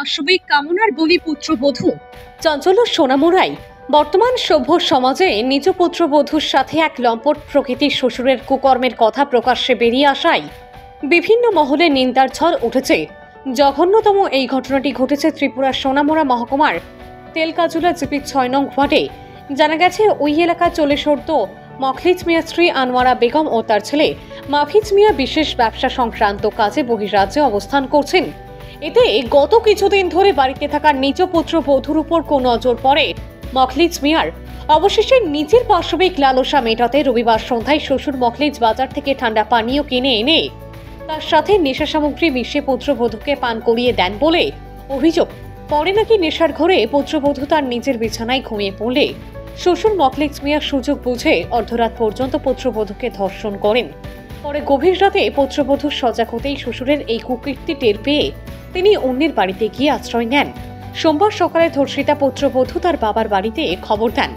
পাশবিক কামনার বলি পুত্রবধূ চঞ্চল সোনামুড়াই। বর্তমান সভ্য সমাজে নিজ পুত্রবধূর সাথে এক লম্পট প্রকৃতির শ্বশুরের কুকর্মের কথা প্রকাশ্যে বেরিয়ে আসায় বিভিন্ন মহলে নিন্দার ঝড় উঠেছে। জঘন্যতম এই ঘটনাটি ঘটেছে ত্রিপুরার সোনামুড়া মহকুমার তেলকাজুলা জিপি ৬ নং ওয়ার্ডে। জানা গেছে ওই এলাকায় চলে সরত মখলিজ মিয়া স্ত্রী আনোয়ারা বেগম ও তার ছেলে মাফিজ মিয়া বিশেষ ব্যবসা সংক্রান্ত কাজে বহির্রাজ্যে অবস্থান করছেন। এতে গত কিছুদিন ধরে বাড়িতে থাকা নিজ পুত্রবধূর উপর নজর পড়ে মখলিজ মিয়ার। অবশেষে নিজের পাশবিক লালসা মেটাতে রবিবার সন্ধ্যায় শ্বশুর মখলিজ বাজার থেকে ঠান্ডা পানীয় কিনে এনে তার সাথে নেশা সামগ্রী মিশিয়ে পুত্রবধূকে পান করিয়ে দেন বলে অভিযোগ। পরে নাকি নেশার ঘরে পুত্রবধূ তার নিজের বিছানায় ঘুমিয়ে পড়লে শ্বশুর মখলিজ মিয়া সুযোগ বুঝে অর্ধরাত পর্যন্ত পুত্রবধূকে ধর্ষণ করেন। পরে গভীর রাতে পুত্রবধূ সজাগ হতেই শ্বশুরের এই কুকীর্তি টের পেয়ে তিনি অন্যের বাড়িতে গিয়ে আশ্রয় নেন। সোমবার সকালে ধর্ষিতা পুত্রবধূ তার বাবার বাড়িতে খবর দেন।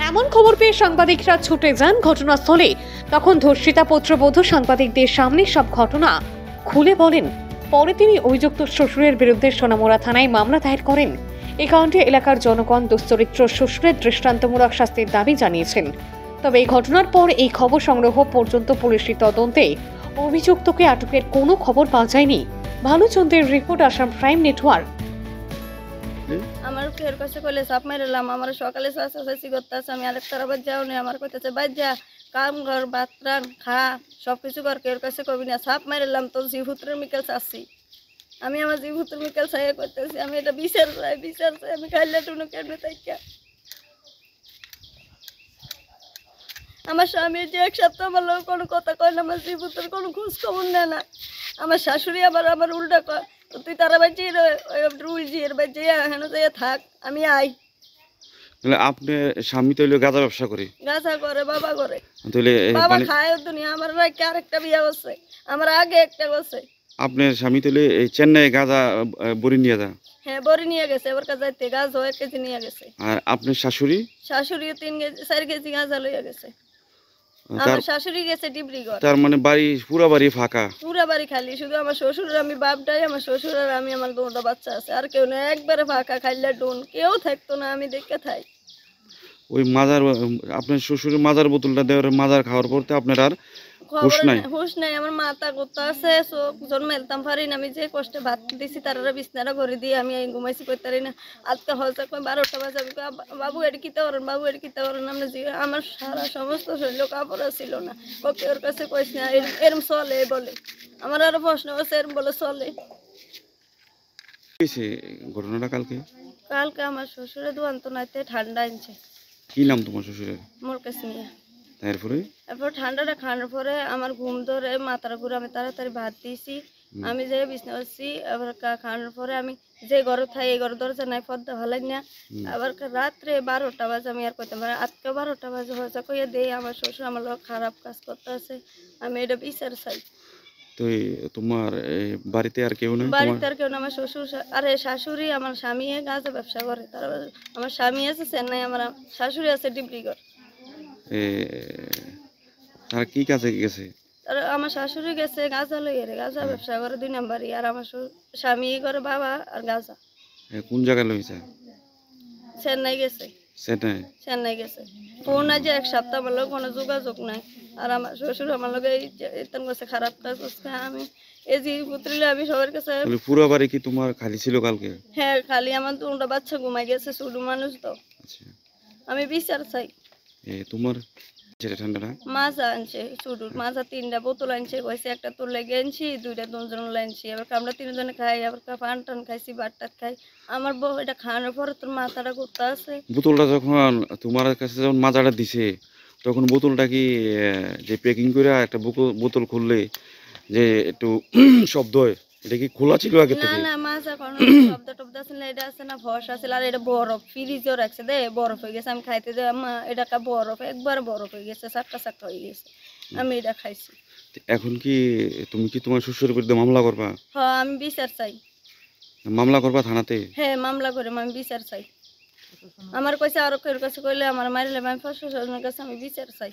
এমন খবর পেয়ে সাংবাদিকরা ছুটে যান ঘটনাস্থলে। তখন ধর্ষিতা পুত্রবধূ সাংবাদিকদের সামনে সব ঘটনা খুলে বলেন। পরে তিনি অভিযুক্ত শ্বশুরের বিরুদ্ধে সোনামুড়া থানায় মামলা দায়ের করেন। এ কারণে এলাকার জনগণ দুশ্চরিত্র শ্বশুরের দৃষ্টান্তমূলক শাস্তির দাবি জানিয়েছেন। তবে এই ঘটনার পর এই খবর সংগ্রহ পর্যন্ত পুলিশি তদন্তে অভিযুক্তকে আটকের কোনো খবর পাওয়া যায়নি। ভানুচন্দ্রের রিপোর্ট, আসাম প্রাইম নেটওয়ার্ক। আমার ফের কাছে কইলে সাপ মারলাম, আমার সকালে চাষাচাষি করতেছে, আমি আরেকটা আবার যাও নি, আমার কইতেছে বাদ যা, কাম ঘর বাতরান খা সব কিছু কর, কেউ কাছে কবি না, সাপ মারলাম তোর জিভুত্রের মিকেল চাচ্ছি। আমি আমার জিভুত্রের মিকেল চাইয়া করতেছি, আমি এটা বিচার চাই, আমি খাইলে টুনু কেমনে তাইকা। আমার স্বামী যে এক সপ্তাহ আমার লোক কোনো কথা কয় না, আমার জিভুত্রের কোনো খোঁজ খবর নেয় না। আমার শাশুড়ি আমার উল্টা কয়, তুই তারা বাচ্চি রুল জিয়ের বাচ্চি হেন যাইয়া থাক, আমি আই। তাহলে আপনি স্বামী তো গাঁজা ব্যবসা করে? গাঁজা করে, বাবা করে। তাহলে বাবা খায় দুনিয়া, আমার রাইকে আরেকটা বিয়া করছে, আমার আগে একটা করছে। আপনার স্বামী তাহলে চেন্নাই গাঁজা বড়ি নিয়ে যা? হ্যাঁ, বড়ি নিয়ে গেছে, এবার যাইতে গাঁজা 1 কেজি নিয়ে গেছে। আর আপনার শাশুড়িও 3 কেজি 4 কেজি গাঁজা লইয়া গেছে। আমার শাশুড়ি গেছে ডিব্রুগড়। তার মানে পুরা বাড়ি ফাঁকা? পুরা বাড়ি খালি, শুধু আমার শ্বশুর আমি বাপটাই, আমার শ্বশুর আর আমি, আমার 2টা বাচ্চা আছে, আর কেউ না, একবারে ফাঁকা, খাইলা ডুন, কেউ থাকতো না, আমি দেখে থাই। ওই মাজার, আপনার শ্বশুরের মাজার বোতলটা দেওয়ার, মাজার খাওয়ার পর আপনার আর হুশ নাই, আমার মাথা করতে আছে, চোখ জন্মাইতাম পারি না, আমি যে কষ্টে ভাত দিছি তারা বিছনাটা করে দিয়ে আমি ঘুমাইছি করতে পারি না। আজকে হয়তো 12টা বাজে, আমি বাবু এটি কিতে করেন, বাবু এটি কিতে করেন, আমরা আমার সারা সমস্ত শরীর কাপড় ছিল না। ওকে ওর কাছে কইস না, এরম চলে বলে, আমার আরো প্রশ্ন আছে, এরম বলে চলে। ঘটনাটা কালকে আমার শ্বশুরে দুয়ান্ত নাইতে ঠান্ডা আনছে। কি নাম তোমার শ্বশুরের? মোরকাস মিয়া। তারপর ঠান্ডাটা খাওয়ার পরে আমার ঘুম ধরে, মাথার ঘুরে, আমি তাড়াতাড়ি ভাত দিয়েছি, আমি যে বিছনা করছি, আবার খাওয়ানোর পরে আমি যে ঘরে থাই এই ঘরে দরজা নাই, পর্দা ভালাই না। আবার রাত্রে 12টা বাজে, আমি আর কইতাম আজকে 12টা বাজে হয়েছে কইয়া দেই, আমার শ্বশুর আমার লোক খারাপ কাজ করতে আছে, আমি এটা বিচার চাই। তো তোমার বাড়িতে আর কেউ নেই? বাড়িতে আর কেউ না, আমার শ্বশুর আরে শাশুড়ি, আমার স্বামী গাঁজা ব্যবসা করে, তার আমার স্বামী আছে চেন্নাই, আমার শাশুড়ি আছে ডিব্রুগড়। তারা কি কাজে গেছে? আমার শাশুড়ি গেছে গাঁজা লইয়ে, গাঁজা ব্যবসা করে 2 নাম্বারই, আর আমার স্বামী করে বাবা আর গাঁজা। কোন জায়গায় লইছে? চেন্নাই গেছে। চেন্নাই গেছে। ফোন আজ 1 সপ্তাহ আমার লোক কোনো যোগাযোগ নাই, আর আমার শ্বশুর আমার লোক এতন কাছে খারাপ কাজ করছে। আমি এই যে পুত্রিলে আমি সবার কাছে। পুরো বাড়ি কি তোমার খালি ছিল কালকে? হ্যাঁ, খালি, আমার 2টা বাচ্চা ঘুমাই গেছে, ছোট মানুষ তো। আচ্ছা, আমি বিচার চাই। তোমার ঠান্ডাটা মাজা আনছে, ছোট মাজা 3টা বোতল আনছে, কইছে একটা তোর লেগে আনছি, 2টা দুজন আনছি, এবার আমরা 3 জনে খাই, আবার পান টান খাইছি, বাটটাত খাই। আমার বউ এটা খাওয়ানোর পরে তোর মাথাটা করতে আছে। বোতলটা যখন তোমার কাছে যখন মাজাটা দিছে, তখন বোতলটা কি যে প্যাকিং করে একটা বোতল খুললে যে একটু শব্দ হয়, এটা কি খোলা ছিল আগে থেকে? না, মাজা কোনো শব্দ টব্দ আছে না, এটা আছে না ভরসা আছে, আর এটা বরফ ফ্রিজে রাখছে দে, বরফ হয়ে গেছে, আমি খাইতে দে আম্মা, এটা কা বরফ, একবার বরফ হয়ে গেছে, চাক্কা হয়ে গেছে, আমি এটা খাইছি। এখন কি তুমি কি তোমার শ্বশুরের বিরুদ্ধে মামলা করবা? হ্যাঁ, আমি বিচার চাই। মামলা করবা থানাতে? হ্যাঁ, মামলা করে আমি বিচার চাই। আমার কইছে আর কেউ কাছে কইলে আমার মারিলে, আমি প্রশাসনের কাছে আমি বিচার চাই।